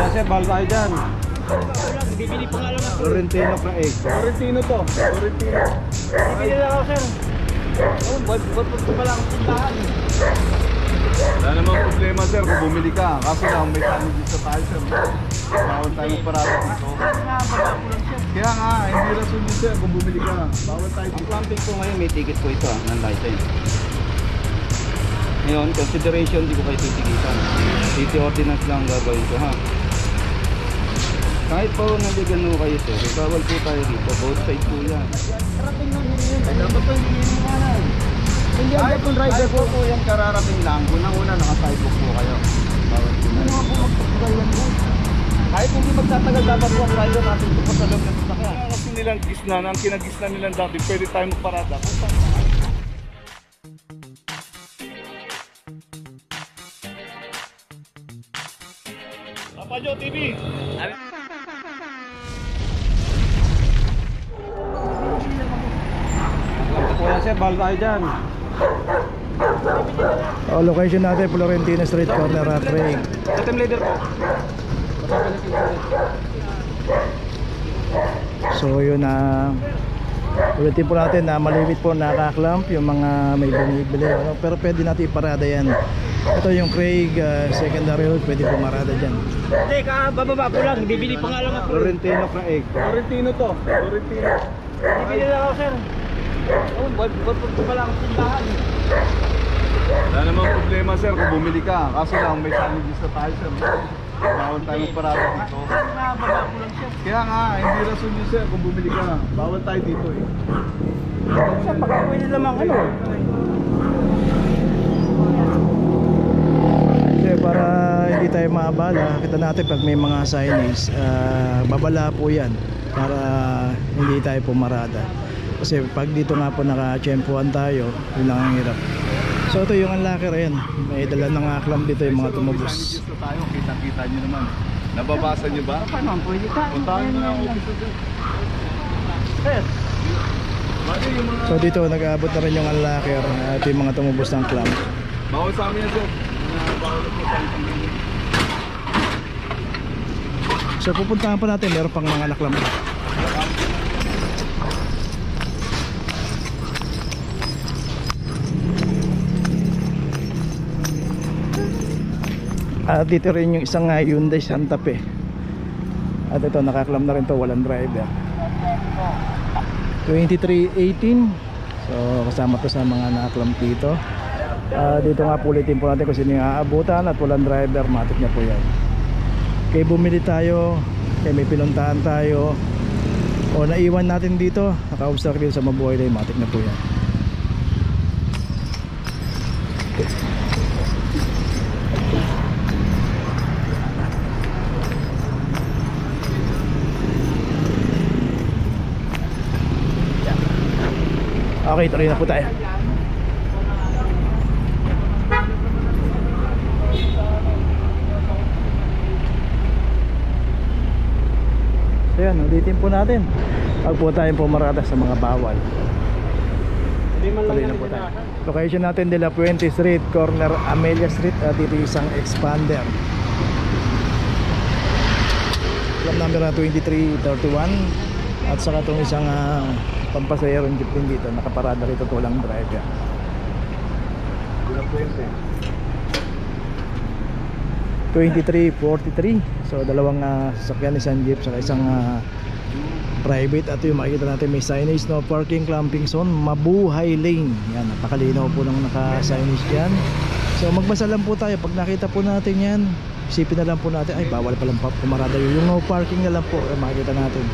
Sir, bahal tayo dyan. Bibili pa nga lang ako. Florentino ka egg. Florentino to. Florentino. Bibili lang ako, sir. Oh, ba't ko pala ang tindahan? Wala namang problema sir kung bumili ka. Kaso lang may damages sa tayo sir. Bawal tayo magparada dito. Kaya nga, hindi rason yun sir kung bumili ka. Bawal tayo Ang dito. clamping ko ngayon, may ticket ko ito ng license. Ngayon, consideration, di ko kayo titigitan. City ordinance lang gagawin ko ha. Kahit po naligan mo kayo sir, bawal po tayo dito. Both side po yan. Karating lang yun. Dapat po hindi yung mga hindi ang Kahit gatong driver po po yan kararating lang. Unang-una naka-sidewalk po kayo. Bawal po na. Kahit hindi magtatagal, dapat po ang driver natin ito sa loob ng sasakyan. Kasi nilang gisna, ang kinagisna nilang dati, pwede tayo magparada. Kung saan? Papa Joe TV! Kuya sir, bahal tayo dyan. Location natin Florentino Street, corner at Ring. Sa team leader po. So yun na ulitin po natin na malimit po nakaklamp yung mga may bumibili ano? Pero pwede natin iparada yan. Ito yung Craig secondary road, pwede po marada dyan. Hindi, bababa ko lang. Bibili pa nga lang ako. Florentino ka egg. Florentino to. Florentino. Bibili lang ako, sir. Oh, ba't ko pala ang tindahan? Wala namang problema sir kung bumili ka. Kaso lang may damages sa tayo sir. Bawal tayo magparada dito. Bababa ko lang, sir. Kaya nga, hindi rason yun sir kung bumili ka. Bawal tayo dito eh. Sa pag-uwi nila mang ano. Kasi para hindi tayo maabala, kita natin pag may mga signage, babala po yan para hindi tayo pumarada. Kasi pag dito nga po naka-tsempuan tayo, yun lang ang hirap. So ito yung unlocker, ayan. May dala ng aklam dito yung mga tumubos. Dito tayo, kita-kita nyo naman. Nababasa nyo ba? Paano ang pwede ka? Puntahan nyo na ang office dyan. Sir, Bakit yung mga... So dito nag-aabot na rin yung unlocker, ito yung mga tumubos ng clamp. Bawal sa amin yan sir. Bawal po sa amin. So pupuntahan pa natin, meron pang mga naklamp. At dito rin yung isang Hyundai Santa Fe. At ito nakaklam na rin to, walang driver. 2318. So kasama to sa mga nakaklam dito. Dito nga ulitin po natin kung sino yung aabutan at walang driver, matik niya po yan. Kaya bumili tayo, kaya may pinuntahan tayo, o naiwan natin dito, naka-obstruct dito sa Mabuhay Lane, matik na po yan. Okay, tuloy na po tayo. So yan, ulitin po natin. Pag po tayong pumarada sa mga bawal. Tuloy na po tayo. Location natin de la Puente Street, corner Amelia Street. At ito isang expander. Club number na 2331. At saka itong isang pampasayarong jeep din dito, nakaparada rito, walang driver. Bila Puente. 2343. So dalawang sasakyan, isang jeep saka isang private. At yung makikita natin may signage, no parking, clamping zone, Mabuhay Lane. Yan, napakalinaw po ng naka-signage dyan. So magbasa lang po tayo. Pag nakita po natin yan, isipin na lang po natin, ay bawal palang pumarada yun. Yung no parking na lang po, makikita natin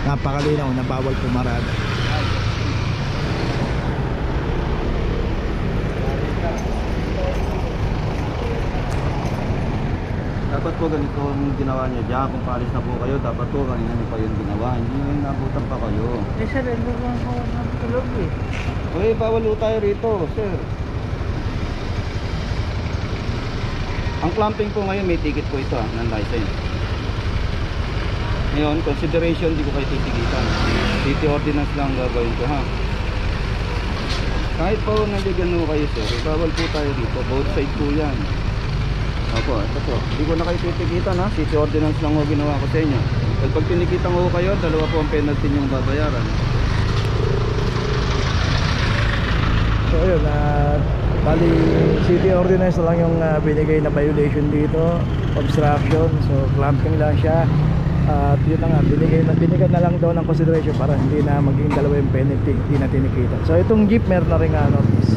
napakalinaw na bawal pumarada. Dapat po ganito ang ginawa niya dyan. Kung paalis na po kayo, dapat po kanina niyo pa yung ginawa. Hindi yung nabutan pa kayo. eh sir, ito lang ako natulog eh. Uy, bawal po tayo rito, sir. Ang clamping po ngayon, may ticket po ito ng license. Ngayon, consideration, di ko kayo titigitan. City ordinance lang gagawin ko ha. Kahit po naligan mo kayo sir, bawal po tayo dito. Both side po yan. Opo, ito po. Hindi ko na kayo titikitan ha. City ordinance lang ho ginawa ko sa inyo. At pag tinikitan ko kayo, dalawa po ang penalty niyong babayaran. So yun, bali city ordinance na lang yung binigay na violation dito, obstruction, so clamping lang siya. At yun na nga, binigyan na lang daw ng consideration para hindi na maging dalawa yung penalty, hindi na tinikita. So itong jeep meron na rin notice.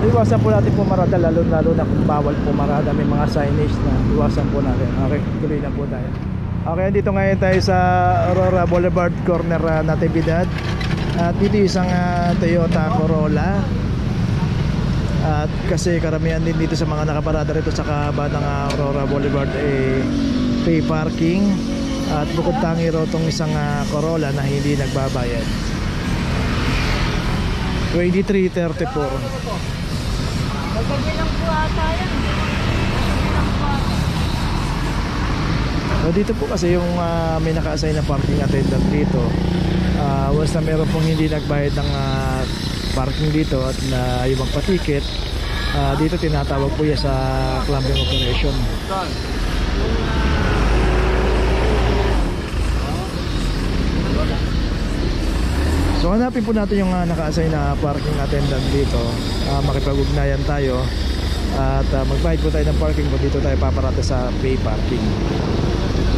Iwasan po natin pumarada, lalo na kung bawal pumarada, may mga signage na iwasan po natin. Okay, tuloy lang po tayo. Okay, dito ngayon tayo sa Aurora Boulevard, corner Natividad. At dito isang Toyota Corolla. At kasi karamihan din dito sa mga nakaparada rito sa kahaba ng Aurora Boulevard pay parking. At bukod tangi raw itong isang Corolla na hindi nagbabayad. 2334. Magkabilang po ata yan. Magkabilang po ata. So dito po kasi yung may naka-assign na parking attendant dito. Once na meron pong hindi nagbayad ng parking dito at na yung magpa-ticket, dito tinatawag po yan sa clamping operation. So hanapin po natin yung naka-assign na parking attendant dito. Makipag-ugnayan tayo at magbayad po tayo ng parking kung dito tayo paparata sa pay parking.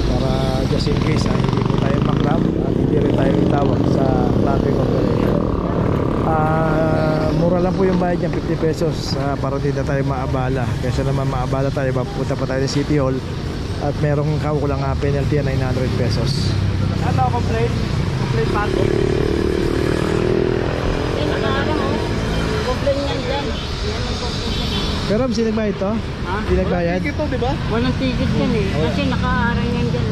Para just in case hindi po tayo maklam at hindi rin tayo itawag sa clamping operation. Mura lang po yung bayad niya, 50 pesos para hindi na tayo maabala. Kaysa naman maabala tayo, papunta pa tayo sa City Hall at merong kakulang penalty na 900 pesos. Ano, complaint parking. Complain yan dyan. Yan ang complain. Pero sino nagbayad to? Ha? Hindi nagbayad? Ticket to, di ba? Walang ticket yan eh. Kasi nakaharang yan dyan.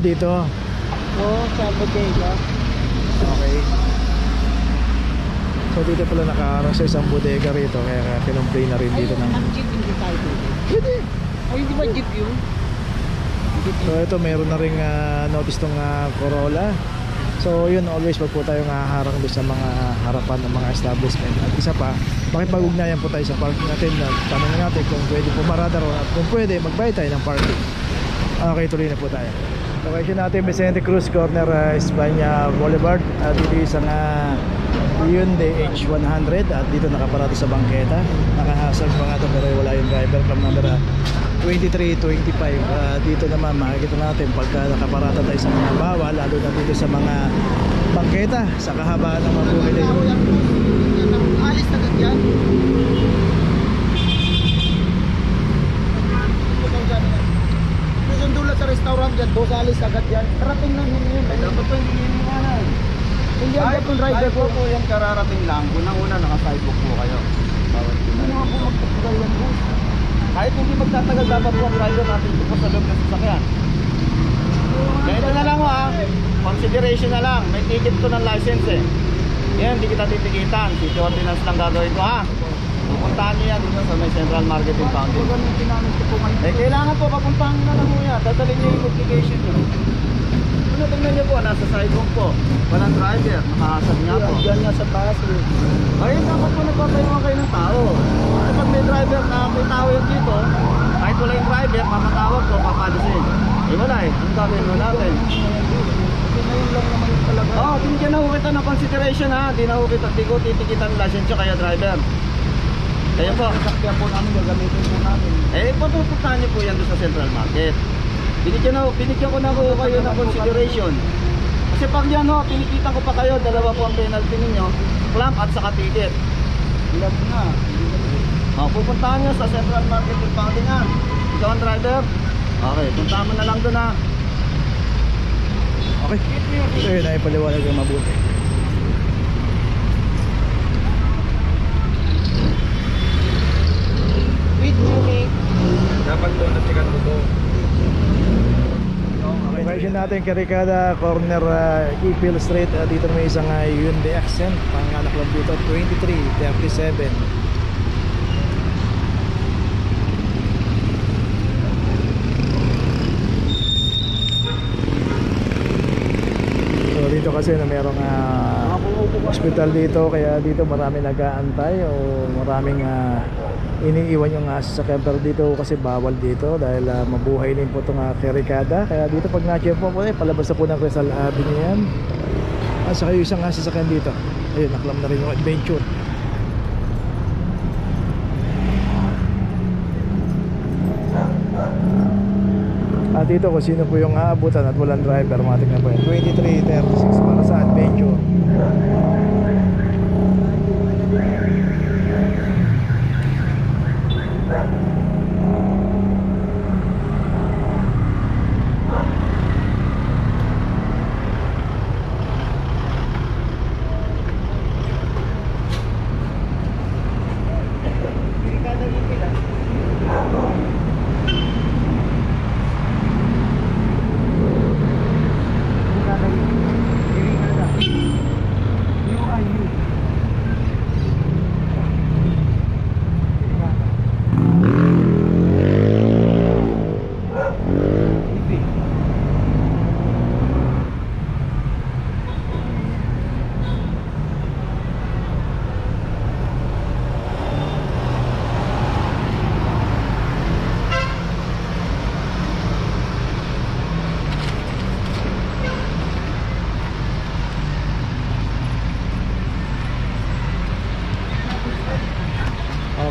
Dito. Oo, sa bodega. Okay. So dito pala nakaharang sa isang bodega rito, kaya kinomplain na rin dito ng... Ang jeep hindi tayo dito. Pwede. Ay, hindi ba jeep yun? So ito meron na ring notice tong Corolla. So yun, always wag po tayong haharang doon sa mga harapan ng mga establishment. At isa pa, makipag-ugnayan po tayo sa parking attendant. Tanongin natin kung pwede pumarada ron at kung pwede magbayad tayo ng parking. Okay, tuloy na po tayo. Location natin Vicente Cruz, corner Espanya Boulevard. Dito isang Hyundai H100 at dito nakaparado sa bangketa. Nakahasag pa nga ito pero wala yung driver. Cam number 2325. Dito naman makikita natin pagka nakaparada tayo sa mga bawal, lalo na dito sa mga bangketa sa kahabaan ng mga bumili. Alis na dyan. Susundulat sa restaurant dyan, dos alis agad yan. Karating lang yun. Dapat pa hindi yung makanan. Hindi agad yung driver po po yung kararating lang. Unang-una naka-sidewalk po kayo. Bawat Hindi nga po magtatagal yan po. kahit hindi magtatagal, dapat po ang driver natin ito po sa loob ng sasakyan. Ganito na lang consideration na lang. May ticket ko ng license yan, hindi kita titikitan. City ordinance lang gagawin ko pupuntahan niyo yan dito sa may Central Marketing Fountain. Kailangan po papuntahan na lang mo yan. Dadalhin niyo yung notification niyo. Tingnan niyo po, nasa sidewalk po. Walang driver, nakahasad nga po. Diyan nga sa taas Ayun, dapat po nagpapayungan kayo ng tao. Kapag may driver na may tao yan dito, kahit wala yung driver, mamatawag ko, papalisin. Wala ang gagawin mo natin? Ngayon lang naman talaga. Hindi na ho kita ng consideration Di na ho kita, di ko titikitan license kaya driver. Kaya po. Kaya po namin gagamitin po namin. Pupuntahan niyo po yan doon sa Central Market. Binigyan ko na ho kayo ng consideration. Kasi pag yan tinikitan ko pa kayo, dalawa po ang penalty ninyo, clamp at saka ticket. Ilan na. Pupuntahan niyo sa Central Market yung Fountain Ikaw ang driver? Okay, puntahan mo na lang doon Okay. So yun, ay paliwanag yung mabuti. With Munich. Dapat doon na sikat mo. Location natin Caricada, corner Ipil Street. Dito may isang Hyundai Accent. Panganak lang dito, 2337. So dito kasi na merong hospital dito, kaya dito marami nag-aantay o maraming iniiwan yung sasakyan, pero dito kasi bawal dito dahil mabuhay din po itong karikada. Kaya dito pag na-check po palabas na po ng Rizal Avenue yan. At saka yung isang sasakyan dito, ayun, naklam na rin yung Adventure. At dito kung sino po yung aabutan at walang driver, matik na po yan, 2336 para sa Adventure.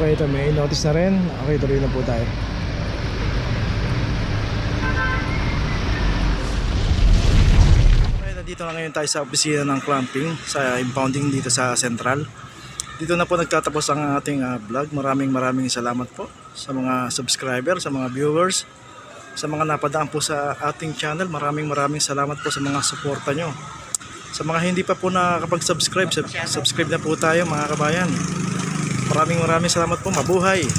Okay, ito may notice na rin. Okay, tuloy na po tayo. Okay, nandito na ngayon tayo sa opisina ng clamping, sa impounding dito sa Central. Dito na po nagtatapos ang ating vlog. Maraming salamat po sa mga subscriber, sa mga viewers, sa mga napadaan po sa ating channel. Maraming salamat po sa mga suporta nyo. Sa mga hindi pa po nakakapag-subscribe, subscribe na po tayo mga kabayan. Maraming salamat po. Mabuhay!